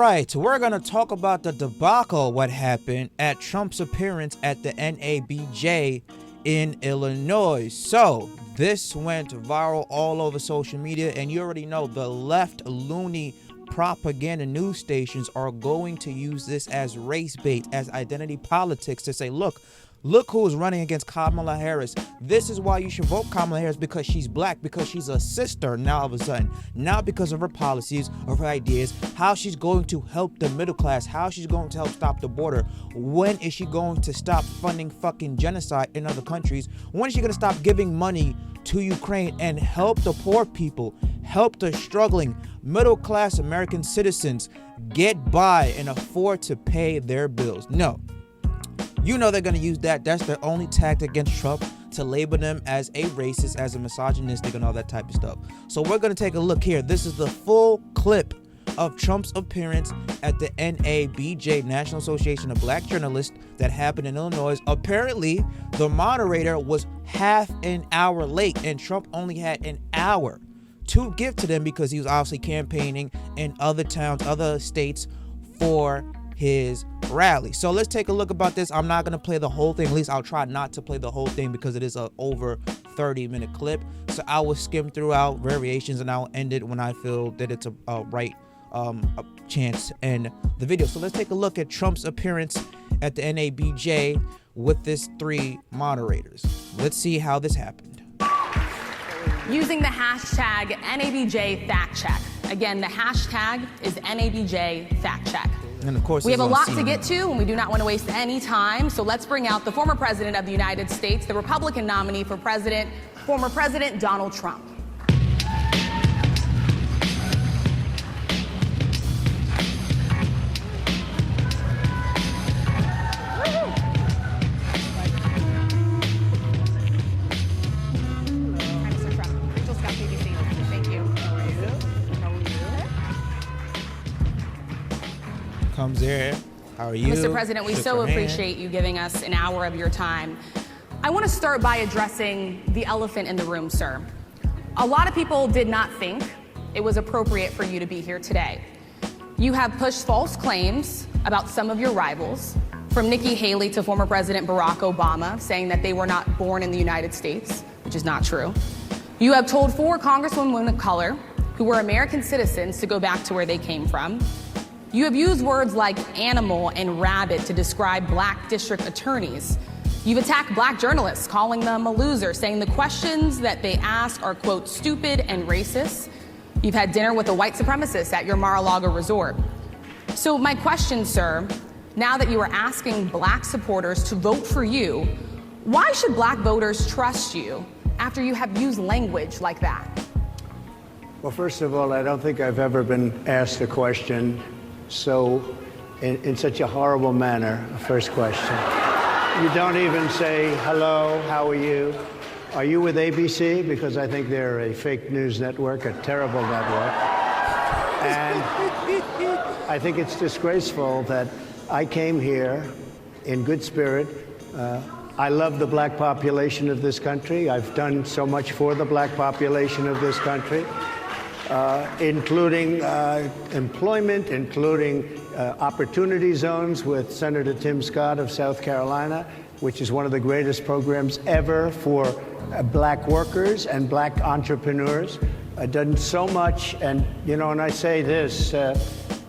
right, we're going to talk about the debacle, what happened at Trump's appearance at the NABJ in Illinois. So this went viral all over social media, and you already know the left loony propaganda news stations are going to use this as race bait, as identity politics, to say, look who's running against Kamala Harris. This is why you should vote Kamala Harris, because she's black, because she's a sister now all of a sudden. Not because of her policies or her ideas, how she's going to help the middle class, how she's going to help stop the border. When is she going to stop funding fucking genocide in other countries? When is she going to stop giving money to Ukraine and help the poor people, help the struggling middle class American citizens get by and afford to pay their bills? No. You know they're going to use that. That's their only tactic against Trump, to label them as a racist, as a misogynistic, and all that type of stuff. So we're going to take a look here. This is the full clip of Trump's appearance at the NABJ, National Association of Black Journalists, that happened in Illinois. Apparently, the moderator was half an hour late, and Trump only had an hour to give to them because he was obviously campaigning in other towns, other states for his rally. So let's take a look about this. I'm not going to play the whole thing. At least I'll try not to play the whole thing because it is a over 30-minute clip. So I will skim throughout variations, and I'll end it when I feel that it's a right chance to end the video. So let's take a look at Trump's appearance at the NABJ with this three moderators. Let's see how this happened. Using the hashtag NABJ fact check. Again, the hashtag is NABJ fact check. And of course, we have a lot to get to, and we do not want to waste any time. So let's bring out the former president of the United States, the Republican nominee for president, former President Donald Trump. Comes here. How are you? Mr. President, we so appreciate you giving us an hour of your time. I want to start by addressing the elephant in the room, sir. A lot of people did not think it was appropriate for you to be here today. You have pushed false claims about some of your rivals, from Nikki Haley to former President Barack Obama, saying that they were not born in the United States, which is not true. You have told 4 congresswomen of color who were American citizens to go back to where they came from. You have used words like animal and rabbit to describe black district attorneys. You've attacked black journalists, calling them a loser, saying the questions that they ask are, quote, stupid and racist. You've had dinner with a white supremacist at your Mar-a-Lago resort. So my question, sir, now that you are asking black supporters to vote for you, why should black voters trust you after you have used language like that? Well, first of all, I don't think I've ever been asked a question so in such a horrible manner. First question. You don't even say, hello, how are you? Are you with ABC? Because I think they're a fake news network, a terrible network. And I think it's disgraceful that I came here in good spirit. I love the black population of this country. I've done so much for the black population of this country. Including employment, including opportunity zones with Senator Tim Scott of South Carolina, which is one of the greatest programs ever for black workers and black entrepreneurs. I've done so much, and you know, and I say this,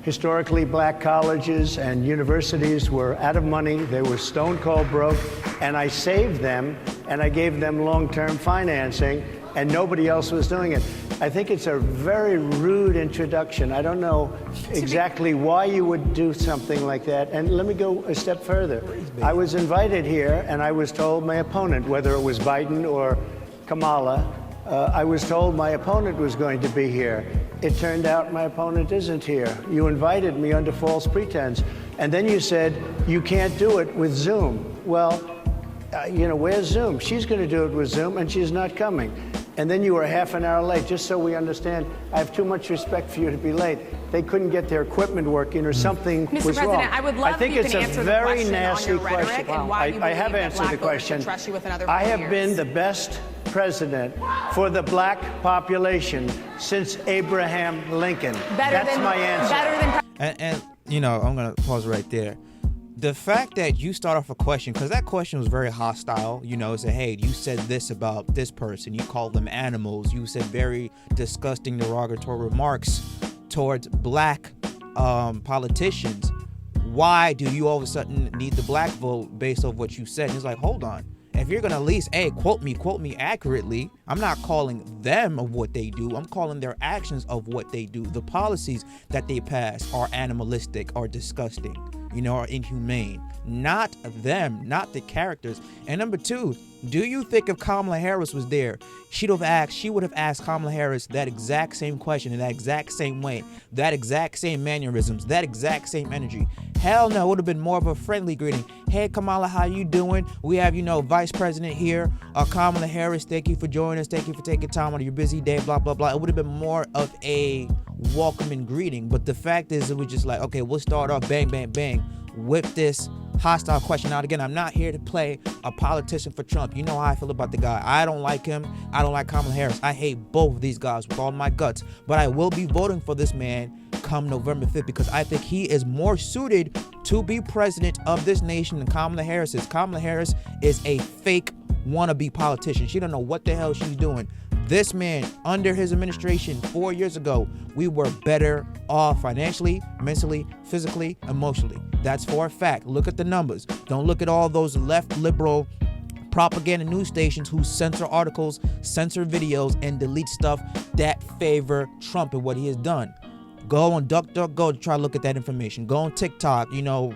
historically black colleges and universities were out of money, they were stone cold broke, and I saved them, and I gave them long-term financing, and nobody else was doing it. I think it's a very rude introduction. I don't know exactly why you would do something like that. And let me go a step further. I was invited here, and I was told my opponent, whether it was Biden or Kamala, I was told my opponent was going to be here. It turned out my opponent isn't here. You invited me under false pretense. And then you said, you can't do it with Zoom. Well, you know, where's Zoom? She's going to do it with Zoom, and she's not coming. And then you were half an hour late, just so we understand. I have too much respect for you to be late. They couldn't get their equipment working or something was wrong. Mr. President, I would love if you can answer the question on your rhetoric and why you believe that black voters should trust you with another 4 years. I have been the best president for the black population since Abraham Lincoln. That's my answer. And you know, I'm gonna pause right there. The fact that you start off a question, because that question was very hostile, you know, say, hey, you said this about this person, you called them animals, you said very disgusting derogatory remarks towards black politicians. Why do you all of a sudden need the black vote based off what you said? And it's like, hold on. If you're gonna at least, hey, quote me accurately, I'm not calling them of what they do. I'm calling their actions of what they do. The policies that they pass are animalistic, are disgusting, you know, are inhumane. Not them, not the characters. And number two, do you think if Kamala Harris was there, she would have asked Kamala Harris that exact same question in that exact same way, that exact same mannerisms, that exact same energy? Hell no, it would have been more of a friendly greeting. Hey Kamala, how you doing? We have, you know, Vice President here, Kamala Harris, thank you for joining us, thank you for taking time out of your busy day, blah, blah, blah. It would have been more of a welcoming greeting. But the fact is, it was just like, okay, we'll start off bang, bang, bang with this hostile question. Now, again, I'm not here to play a politician for Trump. You know how I feel about the guy. I don't like him. I don't like Kamala Harris. I hate both of these guys with all my guts. But I will be voting for this man come November 5th because I think he is more suited to be president of this nation than Kamala Harris is. Kamala Harris is a fake wannabe politician. She don't know what the hell she's doing. This man, under his administration 4 years ago, we were better off financially, mentally, physically, emotionally. That's for a fact. Look at the numbers. Don't look at all those left liberal propaganda news stations who censor articles, censor videos, and delete stuff that favor Trump and what he has done. Go on DuckDuckGo to try to look at that information. Go on TikTok, you know,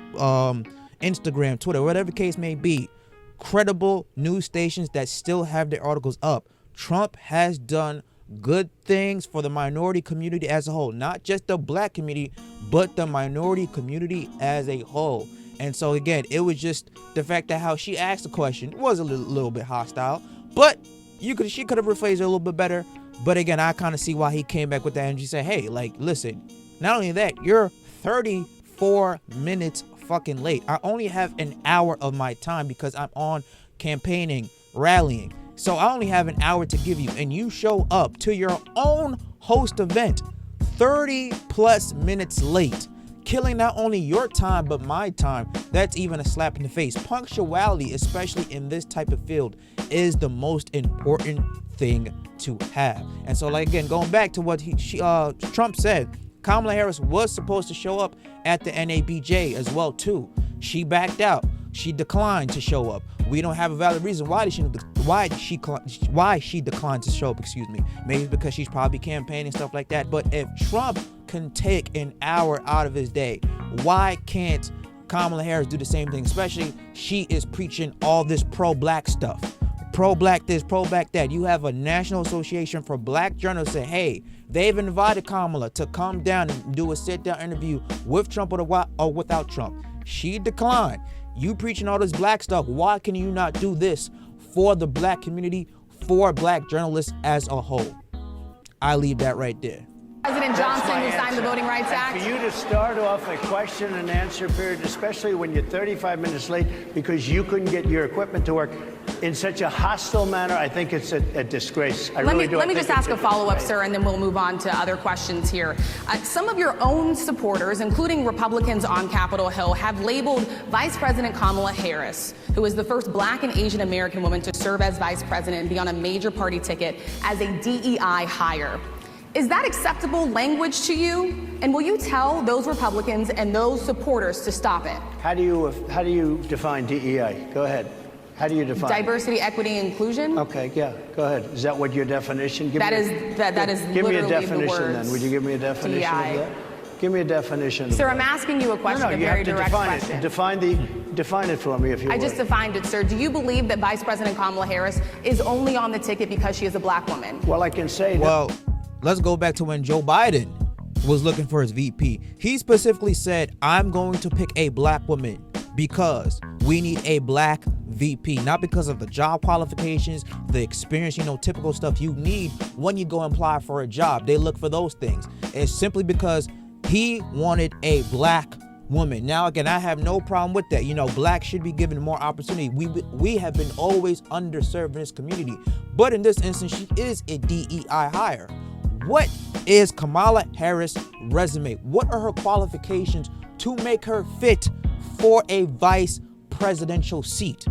Instagram, Twitter, whatever the case may be. Credible news stations that still have their articles up. Trump has done good things for the minority community as a whole, not just the black community, but the minority community as a whole. And so again, it was just the fact that how she asked the question was a little bit hostile, but she could have rephrased it a little bit better. But again, I kind of see why he came back with that and she said, hey, like, listen, not only that, you're 34 minutes fucking late. I only have an hour of my time because I'm on campaigning, rallying. So I only have an hour to give you, and you show up to your own host event 30 plus minutes late, killing not only your time, but my time. That's even a slap in the face. Punctuality, especially in this type of field, is the most important thing to have. And so, like, again, going back to what Trump said, Kamala Harris was supposed to show up at the NABJ as well, too. She backed out. She declined to show up. We don't have a valid reason why she declined to show up. Excuse me. Maybe it's because she's probably campaigning, stuff like that. But if Trump can take an hour out of his day, why can't Kamala Harris do the same thing? Especially she is preaching all this pro-black stuff, pro-black this, pro-black that. You have a National Association for Black Journalists say, hey, they've invited Kamala to come down and do a sit-down interview with Trump or without Trump. She declined. You preaching all this black stuff. Why can you not do this for the black community, for black journalists as a whole? I leave that right there. President Johnson, who signed the Voting Rights Act. For you to start off a question and answer period, especially when you're 35 minutes late because you couldn't get your equipment to work in such a hostile manner, I think it's a disgrace. Let me just ask a follow-up, sir, and then we'll move on to other questions here. Some of your own supporters, including Republicans on Capitol Hill, have labeled Vice President Kamala Harris, who is the first black and Asian American woman to serve as vice president and be on a major party ticket, as a DEI hire. Is that acceptable language to you? And will you tell those Republicans and those supporters to stop it? How do you define DEI? Go ahead. How do you define diversity, equity, inclusion? Okay, yeah, go ahead. Is that what your definition? That is give me a literally definition the words then. Would you give me a definition DEI. of that? Give me a definition. Sir, I'm asking you a question, No, a you very have to direct define question. it. Define it for me, if you I would. just defined it, sir. Do you believe that Vice President Kamala Harris is only on the ticket because she is a black woman? Well, I can say that. Well, let's go back to when Joe Biden was looking for his VP. He specifically said, I'm going to pick a black woman because we need a black VP, not because of the job qualifications, the experience, typical stuff you need when you go and apply for a job. They look for those things. It's simply because he wanted a black woman. Now, again, I have no problem with that. Black should be given more opportunity. We have been always underserved in this community. But in this instance, she is a DEI hire. What is Kamala Harris' resume? What are her qualifications to make her fit for a vice presidential seat?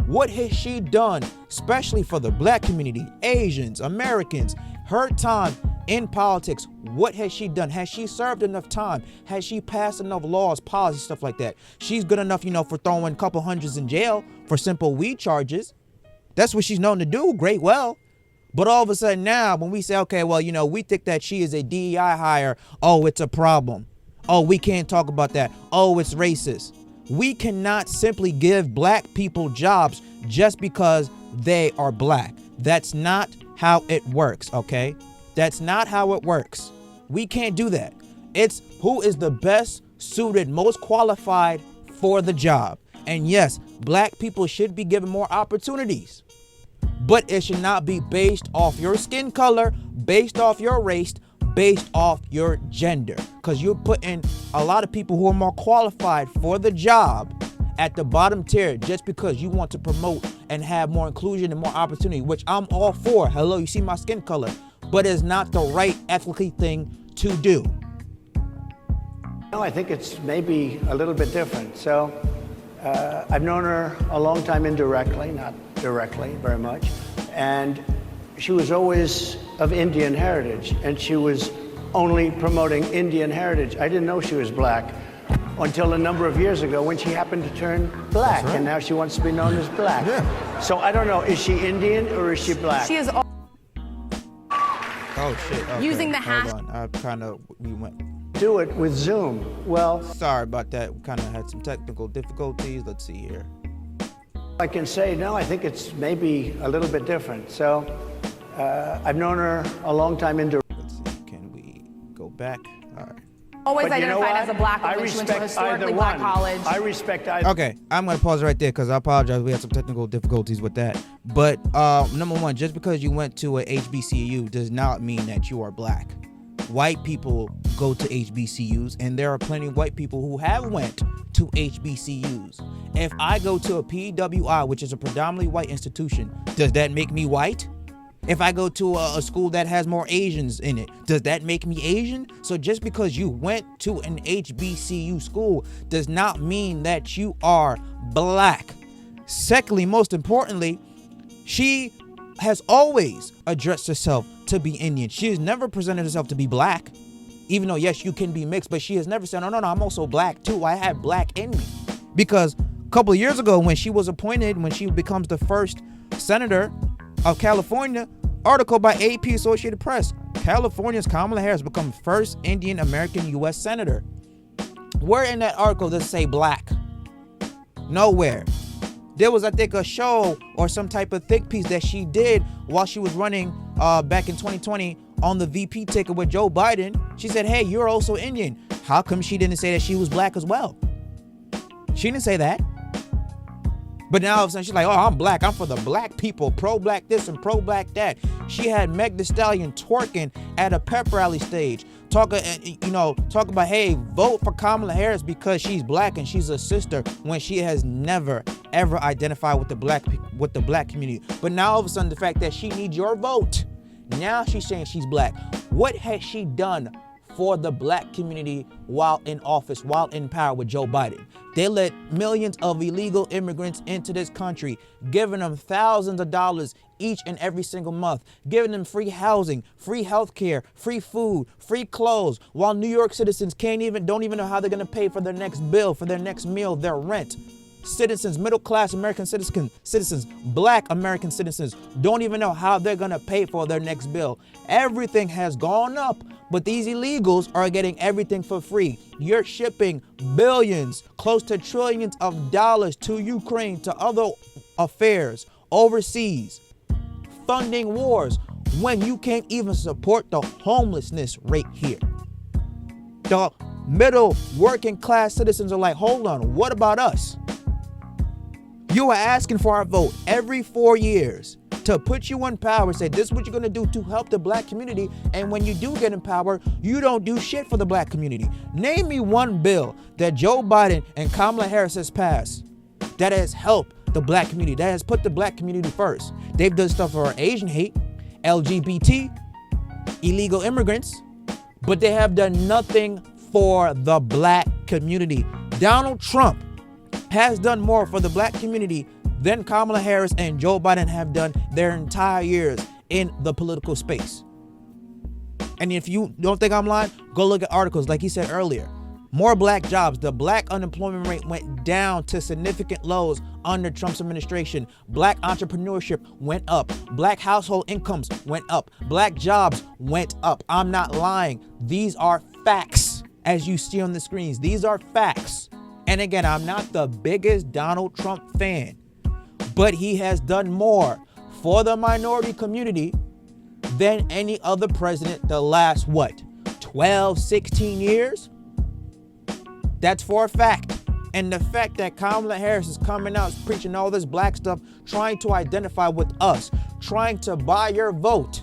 What has she done, especially for the black community, Asians, Americans, her time in politics? What has she done? Has she served enough time? Has she passed enough laws, policies, stuff like that? She's good enough, for throwing a couple hundreds in jail for simple weed charges. That's what she's known to do great well. But all of a sudden now, when we say, okay, well, we think that she is a DEI hire, oh, it's a problem. Oh, we can't talk about that. Oh, it's racist. We cannot simply give black people jobs just because they are black. That's not how it works, okay? That's not how it works. We can't do that. It's who is the best suited, most qualified for the job. And yes, black people should be given more opportunities. But it should not be based off your skin color, based off your race, based off your gender. Because you're putting a lot of people who are more qualified for the job at the bottom tier just because you want to promote and have more inclusion and more opportunity, which I'm all for. Hello, you see my skin color. But it's not the right ethically thing to do. No, I think it's maybe a little bit different. So I've known her a long time indirectly, not directly very much. And she was always of Indian heritage, and she was only promoting Indian heritage. I didn't know she was black until a number of years ago when she happened to turn black, right. And now she wants to be known as black. Yeah. So I don't know, is she Indian or is she black? She is. Oh shit. Okay. Using the hash. Hold on. We went. Do it with Zoom. Well, sorry about that. We kind of had some technical difficulties. Let's see here. I can say, no, I think it's maybe a little bit different. So I've known her a long time indirectly. Let's see, can we go back? All right. Always identified as a black woman. She went to a historically black college. I respect either. Okay, I'm going to pause right there because I apologize. We had some technical difficulties with that. But number one, just because you went to a HBCU does not mean that you are black. White people go to HBCUs, and there are plenty of white people who have went to HBCUs. If I go to a PWI, which is a predominantly white institution, does that make me white? If I go to a school that has more Asians in it, does that make me Asian? So just because you went to an HBCU school does not mean that you are black. Secondly, most importantly, she has always addressed herself to be Indian. She has never presented herself to be black, even though, yes, you can be mixed, but she has never said, no, I'm also black too. I have black in me. Because a couple of years ago when she was appointed, when she becomes the first senator of California, article by AP Associated Press, California's Kamala Harris becomes first Indian American U.S. senator. Where in that article does it say black? Nowhere. There was, I think, a show or some type of think piece that she did while she was running back in 2020 on the VP ticket with Joe Biden. She said, hey, you're also Indian. How come she didn't say that she was black as well? She didn't say that. But now all of a sudden she's like, oh, I'm black. I'm for the black people, pro-black this and pro-black that. She had Meg Thee Stallion twerking at a pep rally stage. Talk about, hey, vote for Kamala Harris because she's black and she's a sister, when she has never, ever identified with the black community. But now all of a sudden the fact that she needs your vote, now she's saying she's black. What has she done for the black community while in office, while in power with Joe Biden? They let millions of illegal immigrants into this country, giving them thousands of dollars each and every single month, giving them free housing, free health care, free food, free clothes, while New York citizens don't even know how they're going to pay for their next bill, for their next meal, their rent. Citizens, middle-class American citizens, black American citizens don't even know how they're going to pay for their next bill. Everything has gone up, but these illegals are getting everything for free. You're shipping billions, close to trillions of dollars to Ukraine, to other affairs overseas, funding wars, when you can't even support the homelessness rate here. The middle working class citizens are like, hold on, what about us? You are asking for our vote every 4 years to put you in power, say this is what you're going to do to help the black community. And when you do get in power, you don't do shit for the black community. Name me one bill that Joe Biden and Kamala Harris has passed that has helped the black community, that has put the black community first. They've done stuff for Asian hate, LGBT, illegal immigrants, but they have done nothing for the black community. Donald Trump has done more for the black community than Kamala Harris and Joe Biden have done their entire years in the political space. And if you don't think I'm lying, go look at articles like he said earlier. More black jobs. The black unemployment rate went down to significant lows under Trump's administration. Black entrepreneurship went up. Black household incomes went up. Black jobs went up. I'm not lying. These are facts, as you see on the screens. These are facts. And again, I'm not the biggest Donald Trump fan, but he has done more for the minority community than any other president the last, 12, 16 years? That's for a fact. And the fact that Kamala Harris is coming out preaching all this black stuff, trying to identify with us, trying to buy your vote,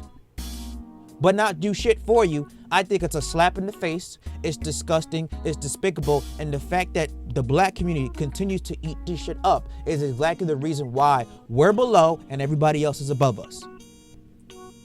but not do shit for you, I think it's a slap in the face. It's disgusting. It's despicable. And the fact that the black community continues to eat this shit up is exactly the reason why we're below and everybody else is above us.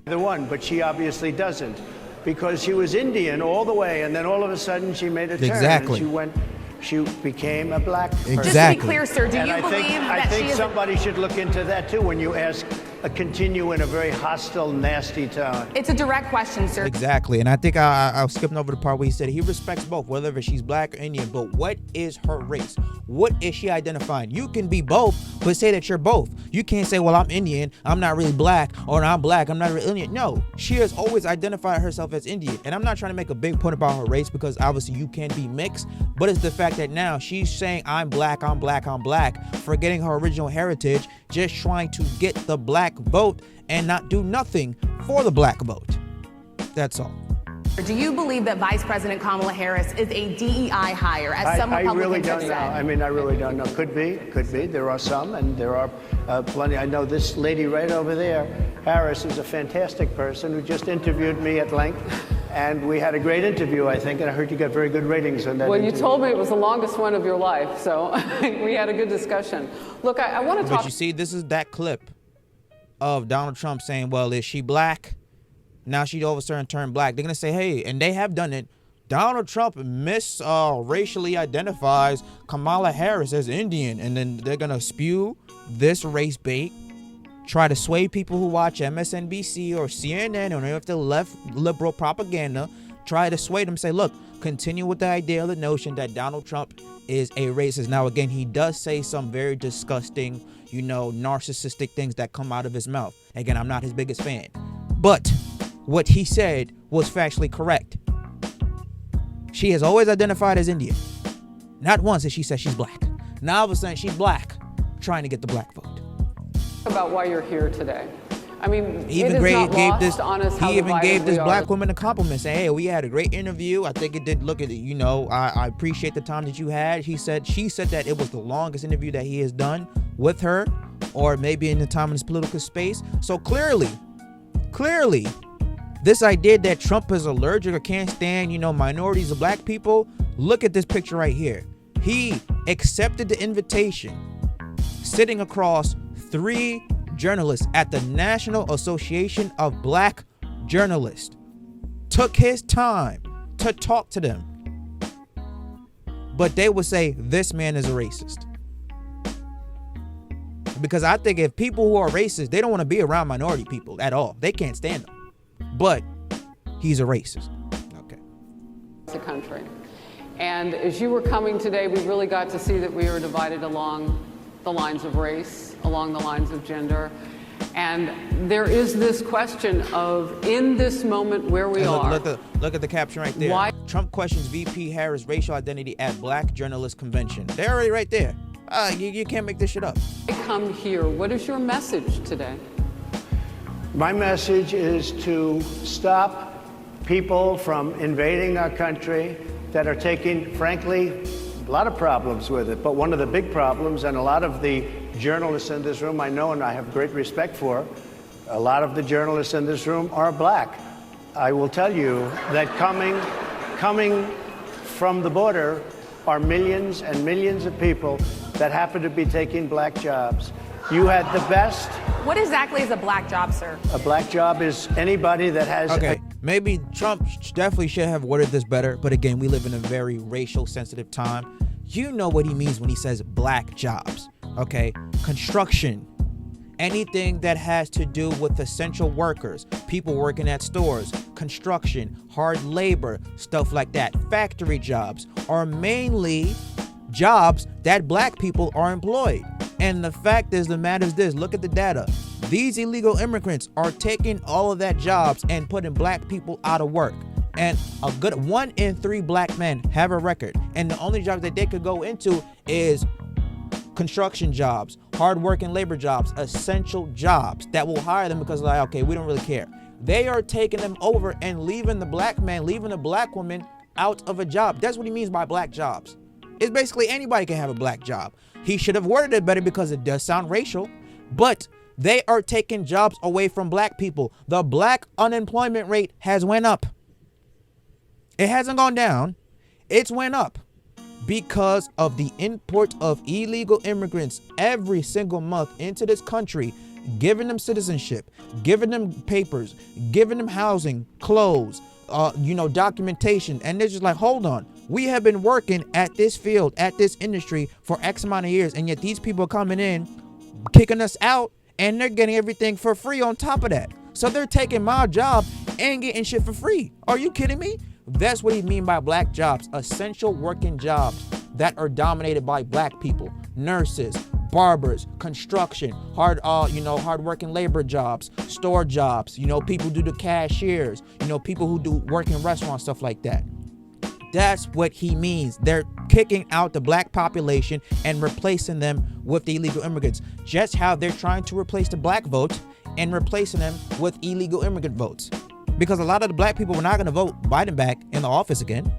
The one, but she obviously doesn't, because she was Indian all the way, and then all of a sudden she made a turn. Exactly. And she became a black person. Exactly. Just to be clear, sir, do you I believe that think she is somebody should look into that too when you ask continue in a very hostile, nasty tone. It's a direct question, sir. Exactly. And I think I was skipping over the part where he said he respects both, whether she's black or Indian, but what is her race? What is she identifying? You can be both, but say that you're both. You can't say, well, I'm Indian, I'm not really black, or I'm black, I'm not really Indian. No, she has always identified herself as Indian. And I'm not trying to make a big point about her race, because obviously you can be mixed, but it's the fact that now she's saying, I'm black, I'm black, I'm black, forgetting her original heritage, just trying to get the black vote and not do nothing for the black vote. That's all. Do you believe that Vice President Kamala Harris is a DEI hire, as some Republicans really don't have know. said? I mean, I really don't know. Could be. There are some, and there are plenty. I know this lady right over there, Harris, is a fantastic person who just interviewed me at length, and we had a great interview, I think, and I heard you got very good ratings on that Well, interview. you told me it was the longest one of your life, so we had a good discussion. Look, I want to talk... But you see, this is that clip of Donald Trump saying, well, is she black? Now she all of a sudden turned black. They're going to say, hey, and they have done it. Donald Trump racially identifies Kamala Harris as Indian. And then they're going to spew this race bait, try to sway people who watch MSNBC or CNN or any of the left liberal propaganda, try to sway them, say, look, continue with the idea, the notion that Donald Trump is a racist. Now, again, he does say some very disgusting, narcissistic things that come out of his mouth. Again, I'm not his biggest fan. But what he said was factually correct. She has always identified as Indian. Not once has she said she's black. Now all of a sudden she's black, trying to get the black vote. About why you're here today. I mean, He it even is not gave lost this. on us how He even divided gave this we black are. woman a compliment, saying, "Hey, we had a great interview. I think it did. Look at it. I appreciate the time that you had." She said that it was the longest interview that he has done with her, or maybe in the time in this political space. So clearly, this idea that Trump is allergic or can't stand, minorities or black people. Look at this picture right here. He accepted the invitation, sitting across 3 journalists at the National Association of Black Journalists. Took his time to talk to them. But they would say this man is a racist. Because I think if people who are racist, they don't want to be around minority people at all. They can't stand them. But he's a racist. Okay. The country. And as you were coming today, we really got to see that we are divided along the lines of race, along the lines of gender. And there is this question of, in this moment where we are. Look at the caption right there. Why? Trump questions VP Harris' racial identity at Black Journalist Convention. They're already right there. You can't make this shit up. Come here. What is your message today? My message is to stop people from invading our country that are taking, frankly, a lot of problems with it. But one of the big problems, and a lot of the journalists in this room I know and I have great respect for, a lot of the journalists in this room are black. I will tell you that coming from the border are millions and millions of people that happen to be taking black jobs. You had the best. What exactly is a black job, sir? A black job is anybody that has Okay, Maybe Trump definitely should have worded this better, but again, we live in a very racial sensitive time. You know what he means when he says black jobs, okay? Construction, anything that has to do with essential workers, people working at stores, construction, hard labor, stuff like that. Factory jobs are mainly jobs that black people are employed. And the fact is, the matter is this, look at the data. These illegal immigrants are taking all of that jobs and putting black people out of work. And a good 1 in 3 black men have a record. And the only job that they could go into is construction jobs, hard-working labor jobs, essential jobs that will hire them because like, okay, we don't really care. They are taking them over and leaving the black man, leaving the black woman out of a job. That's what he means by black jobs. It's basically anybody can have a black job. He should have worded it better because it does sound racial, but they are taking jobs away from black people. The black unemployment rate has went up. It hasn't gone down. It's went up because of the import of illegal immigrants every single month into this country, giving them citizenship, giving them papers, giving them housing, clothes, documentation. And they're just like, hold on. We have been working at this field, at this industry for X amount of years. And yet these people are coming in, kicking us out, and they're getting everything for free on top of that. So they're taking my job and getting shit for free. Are you kidding me? That's what he mean by black jobs, essential working jobs that are dominated by black people, nurses, barbers, construction, hard-working labor jobs, store jobs, people do the cashiers, people who do work in restaurants, stuff like that. That's what he means. They're kicking out the black population and replacing them with the illegal immigrants. Just how they're trying to replace the black vote and replacing them with illegal immigrant votes. Because a lot of the black people were not going to vote Biden back in the office again.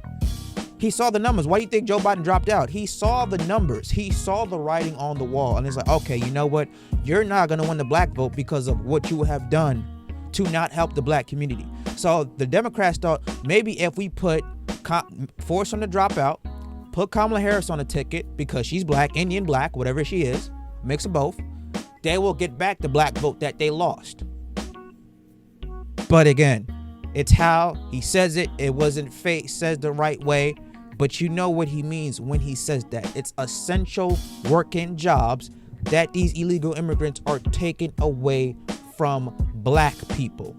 He saw the numbers. Why do you think Joe Biden dropped out? He saw the numbers. He saw the writing on the wall. And it's like, okay, you know what? You're not going to win the black vote because of what you have done to not help the black community. So the Democrats thought maybe if we force them to drop out, put Kamala Harris on a ticket because she's black, Indian black, whatever she is, mix of both, they will get back the black vote that they lost. But again, it's how he says it. It wasn't says the right way, but you know what he means when he says that. It's essential working jobs that these illegal immigrants are taking away from black people.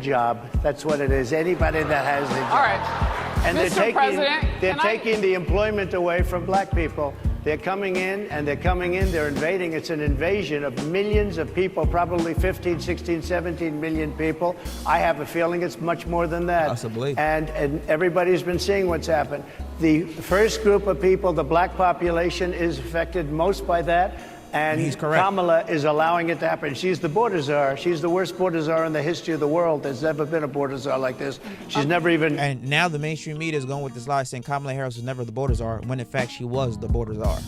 Job. That's what it is. Anybody that has a job. All right. And Mr. President, they're taking the employment away from black people. They're coming in, they're invading. It's an invasion of millions of people, probably 15, 16, 17 million people. I have a feeling it's much more than that. Possibly. And everybody's been seeing what's happened. The first group of people, the black population, is affected most by that. And he's correct. Kamala is allowing it to happen. She's the border czar. She's the worst border czar in the history of the world. There's never been a border czar like this. She's never even... And now the mainstream media is going with this lie saying Kamala Harris was never the border czar, when in fact she was the border czar.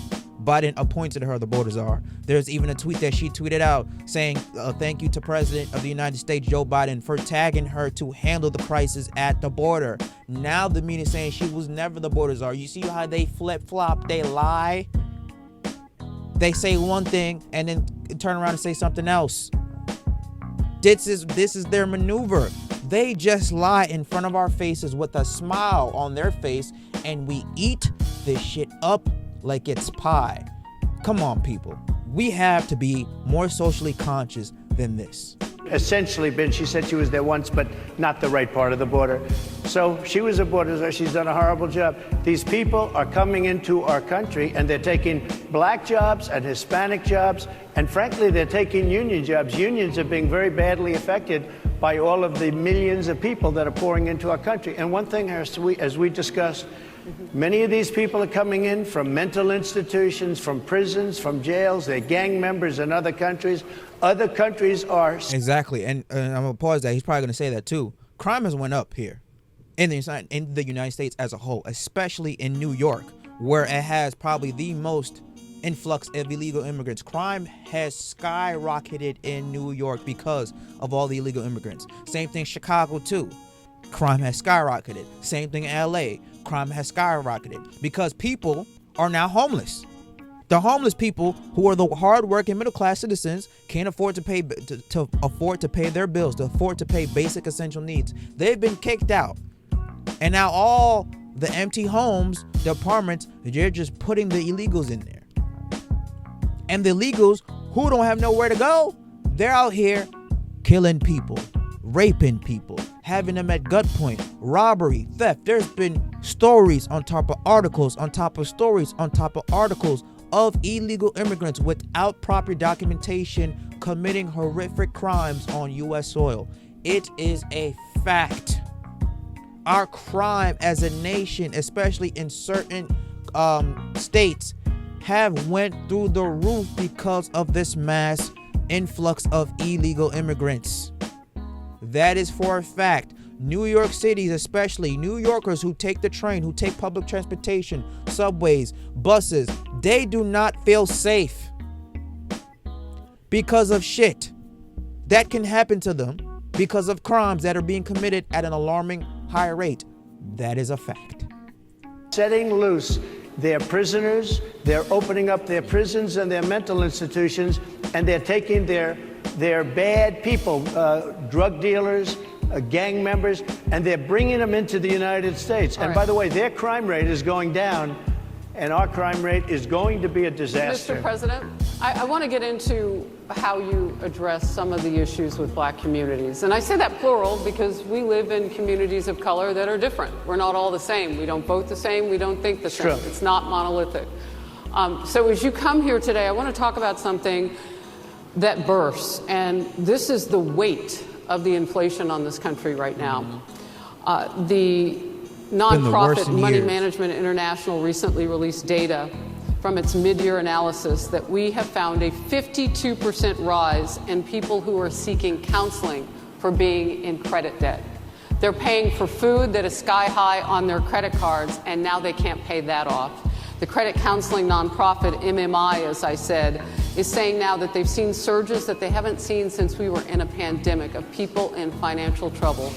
Biden appointed her the border czar. There's even a tweet that she tweeted out saying, thank you to President of the United States, Joe Biden, for tagging her to handle the crisis at the border. Now the media is saying she was never the border czar. You see how they flip-flop, they lie? They say one thing and then turn around and say something else. This is their maneuver. They just lie in front of our faces with a smile on their face, and we eat this shit up like it's pie. Come on, people. We have to be more socially conscious than this. Essentially been, she said she was there once, but not the right part of the border. So she was a border czar. She's done a horrible job. These people are coming into our country and they're taking black jobs and Hispanic jobs, and frankly, they're taking union jobs. Unions are being very badly affected by all of the millions of people that are pouring into our country. And one thing, as we discussed, many of these people are coming in from mental institutions, from prisons, from jails. They're gang members in other countries. Other countries are... Exactly. And I'm going to pause that. He's probably going to say that too. Crime has went up here in the United States as a whole, especially in New York, where it has probably the most influx of illegal immigrants. Crime has skyrocketed in New York because of all the illegal immigrants. Same thing Chicago too. Crime has skyrocketed. Same thing in LA. Crime has skyrocketed because people are now homeless. The homeless people, who are the hardworking middle-class citizens, can't afford to pay afford to pay their bills, to afford to pay basic essential needs. They've been kicked out, and now all the empty homes, the apartments, they're just putting the illegals in there. And the illegals who don't have nowhere to go, they're out here killing people, raping people, having them at gunpoint, robbery, theft. There's been stories on top of articles, on top of stories, on top of articles of illegal immigrants without proper documentation committing horrific crimes on U.S. soil. It is a fact. Our crime as a nation, especially in certain states, have went through the roof because of this mass influx of illegal immigrants. That is for a fact. New York City, especially New Yorkers who take the train, who take public transportation, subways, buses, they do not feel safe because of shit that can happen to them because of crimes that are being committed at an alarming high rate. That is a fact. Setting loose their prisoners, they're opening up their prisons and their mental institutions, and they're taking their bad people, drug dealers, gang members, and they're bringing them into the United States. And by the way, their crime rate is going down, and our crime rate is going to be a disaster. Mr. President, I want to get into how you address some of the issues with black communities. And I say that plural because we live in communities of color that are different. We're not all the same. We don't vote the same. We don't think the same. True. It's not monolithic. So as you come here today, I want to talk about something that bursts, and this is the weight of the inflation on this country right now. The nonprofit Money Management International recently released data from its mid-year analysis that we have found a 52% rise in people who are seeking counseling for being in credit debt. They're paying for food that is sky high on their credit cards, and now they can't pay that off. The credit counseling nonprofit MMI, as I said, is saying now that they've seen surges that they haven't seen since we were in a pandemic of people in financial trouble.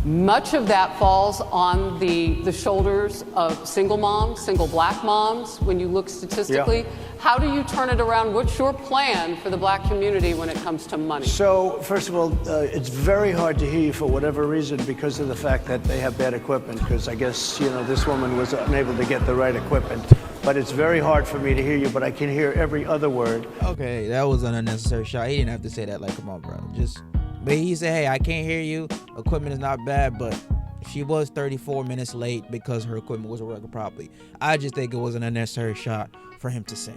Much of that falls on the shoulders of single moms, single black moms, when you look statistically. Yeah. How do you turn it around? What's your plan for the black community when it comes to money? So, first of all, it's very hard to hear you for whatever reason because of the fact that they have bad equipment, because I guess, this woman was unable to get the right equipment. But it's very hard for me to hear you, but I can hear every other word. Okay, that was an unnecessary shot. He didn't have to say that. Like, come on, bro. But he said, hey, I can't hear you. Equipment is not bad, but she was 34 minutes late because her equipment wasn't working properly. I just think it was an unnecessary shot for him to say.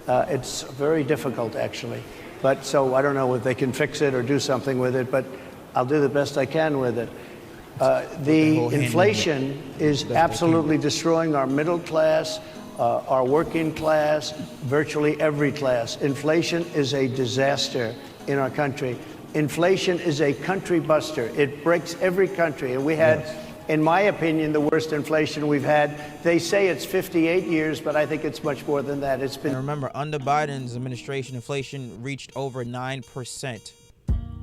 It's very difficult, actually. But so I don't know if they can fix it or do something with it, but I'll do the best I can with it. The inflation is absolutely destroying our middle class, our working class, virtually every class. Inflation is a disaster in our country. Inflation is a country buster. It breaks every country. And we had, in my opinion, the worst inflation we've had. They say it's 58 years, but I think it's much more than that. It's been. And remember, under Biden's administration, inflation reached over 9%,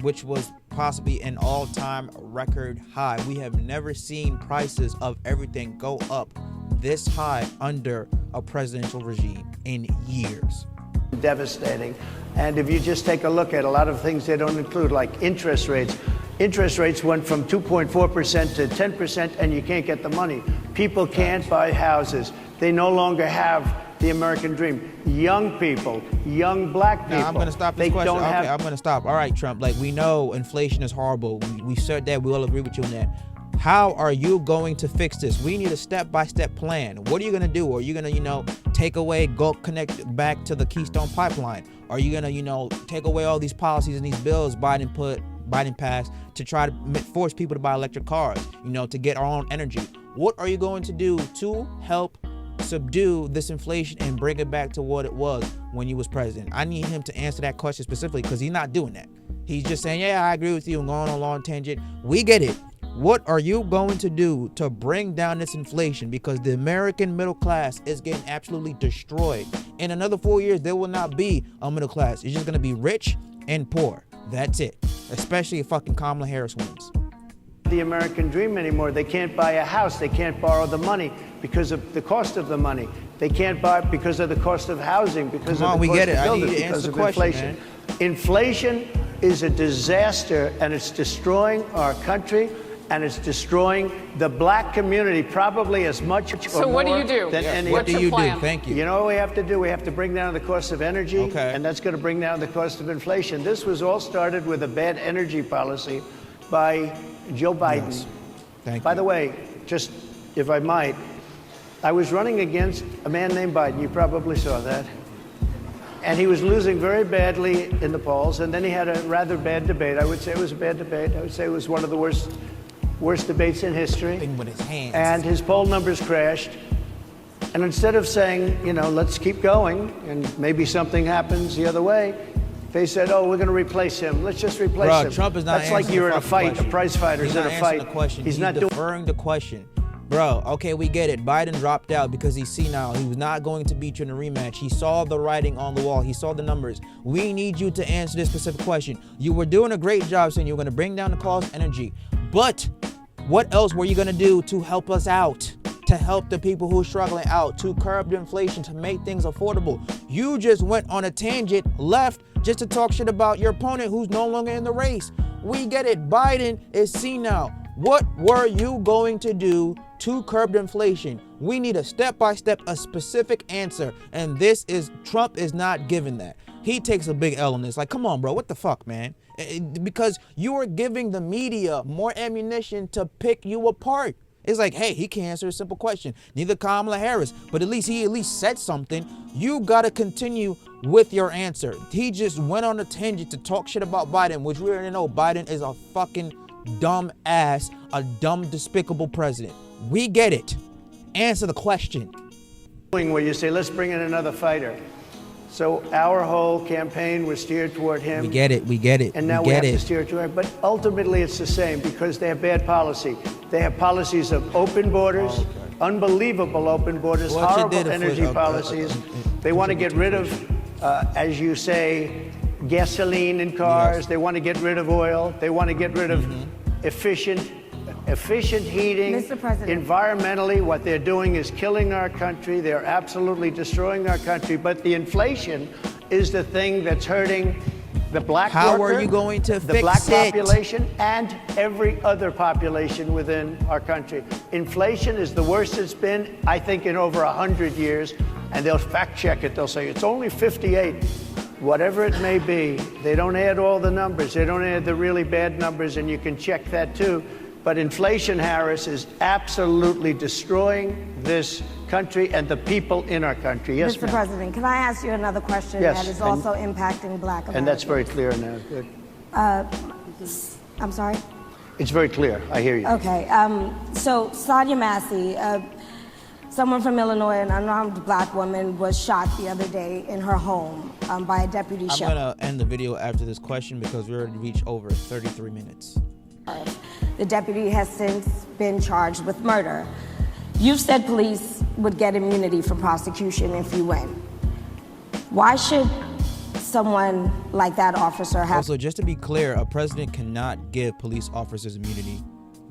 which was possibly an all-time record high. We have never seen prices of everything go up this high under a presidential regime in years. Devastating. And if you just take a look at a lot of things they don't include, like interest rates. Interest rates went from 2.4% to 10%, and you can't get the money. People can't buy houses. They no longer have the American dream. Young people, young black people. Now, I'm going to stop this question. Okay, I'm going to stop. All right, Trump, like, we know inflation is horrible. We said that. We all agree with you on that. How are you going to fix this? We need a step-by-step plan. What are you going to do? Are you going to, take away, go connect back to the Keystone Pipeline? Are you going to, take away all these policies and these bills Biden passed to try to force people to buy electric cars, to get our own energy? What are you going to do to help subdue this inflation and bring it back to what it was when he was president? I need him to answer that question specifically because he's not doing that. He's just saying, yeah, I agree with you and going on a long tangent. We get it. What are you going to do to bring down this inflation? Because the American middle class is getting absolutely destroyed. In another 4 years, there will not be a middle class. It's just going to be rich and poor. That's it. Especially if fucking Kamala Harris wins. the American dream anymore. They can't buy a house. They can't borrow the money because of the cost of the money. They can't buy because of the cost of housing, because of the cost of building, because of inflation. Inflation is a disaster, and it's destroying our country, and it's destroying the black community probably as much or more than any. What do you do? Thank you. You know what we have to do? We have to bring down the cost of energy, and that's going to bring down the cost of inflation. This was all started with a bad energy policy by Joe Biden. Yes. Thank By you. the way, just if I might, I was running against a man named Biden. You probably saw that. And he was losing very badly in the polls, and then he had a rather bad debate. I would say it was a bad debate. I would say it was one of the worst debates in history. With his hands. And his poll numbers crashed. And instead of saying, you know, let's keep going and maybe something happens the other way, they said, oh, we're going to replace him. Let's just replace him. Trump is not That's like answering you're the in a fight. question. A prize fighter's He's in not a answering fight. the question. He's not deferring the question. Bro, okay, we get it. Biden dropped out because he's senile. He was not going to beat you in a rematch. He saw the writing on the wall. He saw the numbers. We need you to answer this specific question. You were doing a great job saying you were going to bring down the cost of energy. But what else were you going to do to help us out? To help the people who are struggling out, to curb the inflation, to make things affordable. You just went on a tangent, left, just to talk shit about your opponent who's no longer in the race. We get it. Biden is senile. What were you going to do to curb the inflation? We need a step-by-step, a specific answer. And Trump is not giving that. He takes a big L on this. Like, come on, bro, what the fuck, man? Because you are giving the media more ammunition to pick you apart. It's like, hey, he can't answer a simple question. Neither Kamala Harris, but at least he said something. You gotta continue with your answer. He just went on a tangent to talk shit about Biden, which we already know Biden is a fucking dumb ass, a dumb, despicable president. We get it. Answer the question. Where you say, let's bring in another fighter. So our whole campaign was steered toward him. We get it. We get it. And now we have to steer toward him. But ultimately, it's the same because they have bad policy. They have policies of open borders, unbelievable open borders, horrible energy policies. They want to get rid of, as you say, gasoline in cars. Yes. They want to get rid of oil. They want to get rid of efficient heating. Mr. President. Environmentally, what they're doing is killing our country. They're absolutely destroying our country. But the inflation is the thing that's hurting the black worker. How are you going to fix it? The black population and every other population within our country. Inflation is the worst it's been, I think, in over 100 years. And they'll fact check it. They'll say it's only 58. Whatever it may be, they don't add all the numbers. They don't add the really bad numbers, and you can check that too. But inflation, Harris, is absolutely destroying this country and the people in our country. Yes, Mr. President, can I ask you another question that is also impacting black Americans? And that's very clear now. Good. I'm sorry? It's very clear. I hear you. Okay. So Sonia Massey, someone from Illinois, an unarmed black woman, was shot the other day in her home by a deputy sheriff. I'm going to end the video after this question because we already reached over 33 minutes. The deputy has since been charged with murder. You've said police would get immunity from prosecution if you win. Why should someone like that officer have... Also, just to be clear, a president cannot give police officers immunity.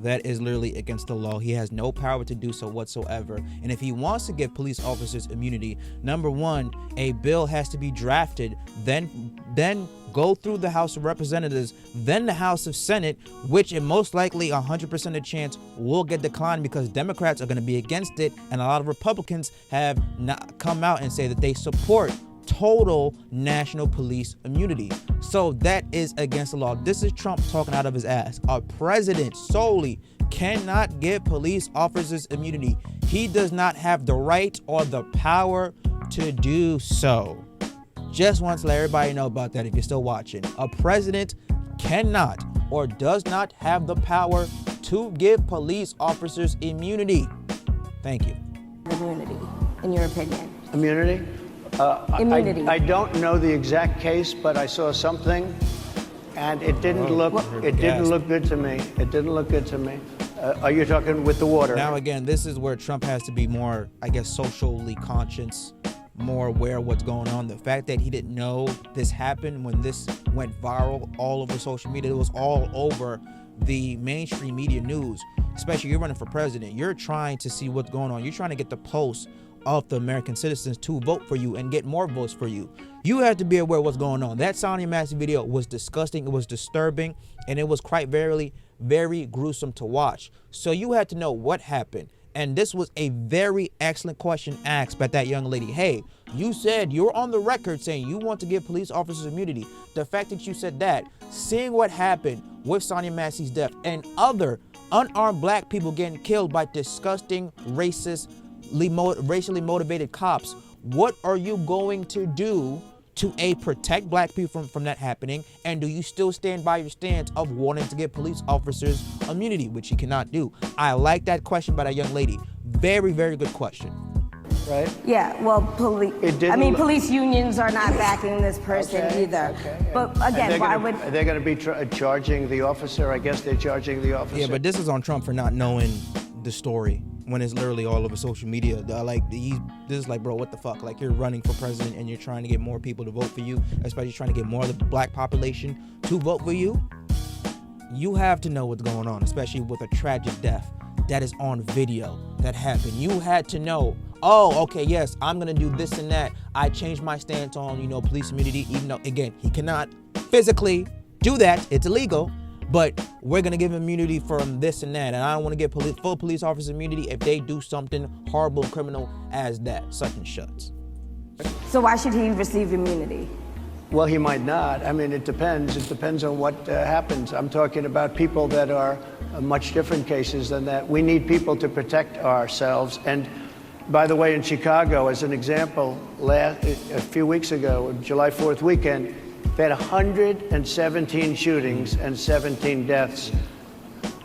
That is literally against the law. He has no power to do so whatsoever. And if he wants to give police officers immunity, number one, a bill has to be drafted, then go through the House of Representatives, then the House of Senate, which it most likely 100% of chance will get declined because Democrats are going to be against it. And a lot of Republicans have not come out and say that they support total national police immunity. So that is against the law. This is Trump talking out of his ass. A president solely cannot give police officers immunity. He does not have the right or the power to do so. Just want to let everybody know about that if you're still watching. A president cannot or does not have the power to give police officers immunity. Thank you. Immunity, in your opinion? Immunity? Immunity. I don't know the exact case, but I saw something, and it didn't look good to me. It didn't look good to me. Are you talking with the water? Now again, this is where Trump has to be more, I guess, socially conscious more aware of what's going on. The fact that he didn't know this happened when this went viral all over social media, it was all over the mainstream media news. Especially you're running for president, you're trying to see what's going on. You're trying to get the pulse of the American citizens to vote for you and get more votes for you. You have to be aware of what's going on. That Sonia Massey video was disgusting, it was disturbing, and it was quite very gruesome to watch. So you had to know what happened. And this was a very excellent question asked by that young lady. Hey, you said you're on the record saying you want to give police officers immunity. The fact that you said that, seeing what happened with Sonia Massey's death and other unarmed black people getting killed by disgusting, racially motivated cops, what are you going to do to protect black people from that happening? And do you still stand by your stance of wanting to give police officers immunity, which you cannot do? I like that question by that young lady. Very, very good question. Right? Yeah, well, police unions are not backing this person either. Okay, yeah. But again, why would... Are they going to be charging the officer? I guess they're charging the officer. Yeah, but this is on Trump for not knowing the story when it's literally all over social media. This is like, bro, what the fuck? Like, you're running for president and you're trying to get more people to vote for you, especially trying to get more of the black population to vote for you. You have to know what's going on, especially with a tragic death that is on video that happened. You had to know, oh, okay, yes, I'm gonna do this and that. I changed my stance on, police immunity, even though, again, he cannot physically do that. It's illegal. But we're going to give immunity from this and that. And I don't want to give full police officers immunity if they do something horrible and criminal as that, such and such. So why should he receive immunity? Well, he might not. I mean, it depends. It depends on what happens. I'm talking about people that are much different cases than that. We need people to protect ourselves. And by the way, in Chicago, as an example, a few weeks ago, July 4th weekend, they had 117 shootings and 17 deaths.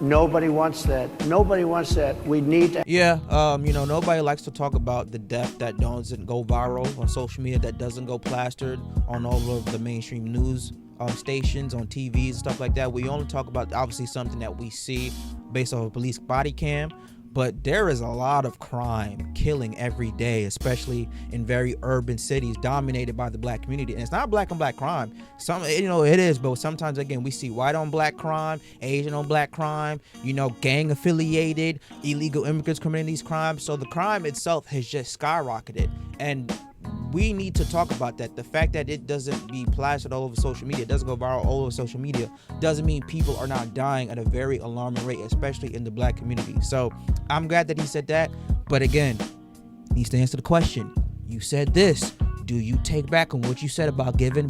Nobody wants that. Nobody wants that. We need to... Yeah, nobody likes to talk about the death that doesn't go viral on social media, that doesn't go plastered on all of the mainstream news stations, on TVs, stuff like that. We only talk about, obviously, something that we see based off a police body cam. But there is a lot of crime, killing every day, especially in very urban cities dominated by the black community. And it's not black on black crime. It is, but sometimes, again, we see white on black crime, Asian on black crime, gang affiliated, illegal immigrants committing these crimes. So the crime itself has just skyrocketed. And we need to talk about that. The fact that it doesn't be plastered all over social media, it doesn't go viral all over social media, doesn't mean people are not dying at a very alarming rate, especially in the black community. So I'm glad that he said that. But again, he needs to answer the question. You said this. Do you take back on what you said about giving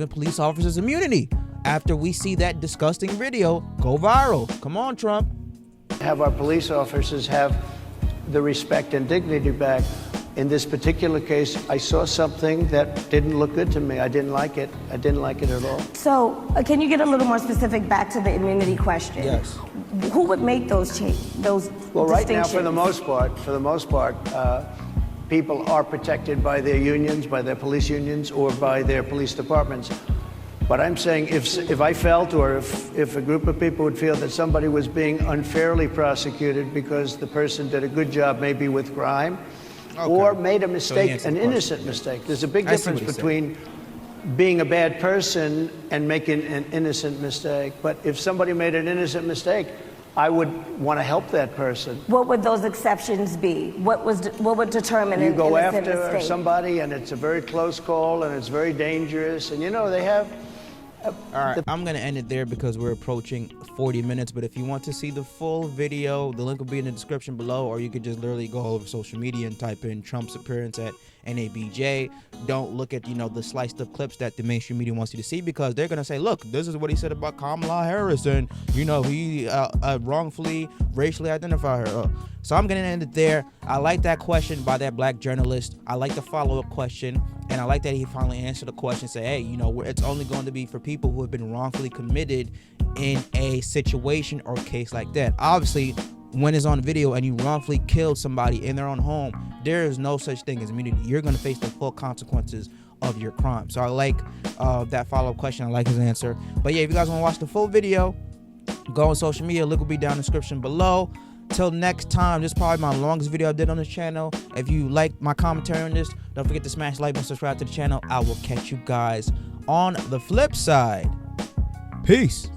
police officers immunity after we see that disgusting video go viral? Come on, Trump. Have our police officers have the respect and dignity back. In this particular case, I saw something that didn't look good to me. I didn't like it. I didn't like it at all. So, can you get a little more specific back to the immunity question? Yes. Who would make those Well, right now, for the most part, people are protected by their unions, by their police unions, or by their police departments. But I'm saying if I felt, or if a group of people would feel that somebody was being unfairly prosecuted because the person did a good job maybe with crime, or made a mistake, an innocent mistake. There's a big difference between being a bad person and making an innocent mistake. But if somebody made an innocent mistake, I would want to help that person. What would those exceptions be? What would determine an innocent mistake? You go after somebody and it's a very close call and it's very dangerous, and they have... All right, I'm going to end it there because we're approaching 40 minutes. But if you want to see the full video, the link will be in the description below, or you could just literally go over social media and type in Trump's appearance at NABJ. Don't look at, the sliced up clips that the mainstream media wants you to see, because they're going to say, look, this is what he said about Kamala Harris, and, he wrongfully racially identified her. So I'm going to end it there. I like that question by that black journalist. I like the follow-up question. And I like that he finally answered the question, say, hey, it's only going to be for people who have been wrongfully committed in a situation or case like that. Obviously, when it's on video and you wrongfully killed somebody in their own home, there is no such thing as immunity. You're going to face the full consequences of your crime. So I like that follow-up question. I like his answer. But yeah, if you guys want to watch the full video, go on social media. Link will be down in the description below. Till next time, this is probably my longest video I did on this channel. If you like my commentary on this, don't forget to smash like and subscribe to the channel. I will catch you guys on the flip side. Peace.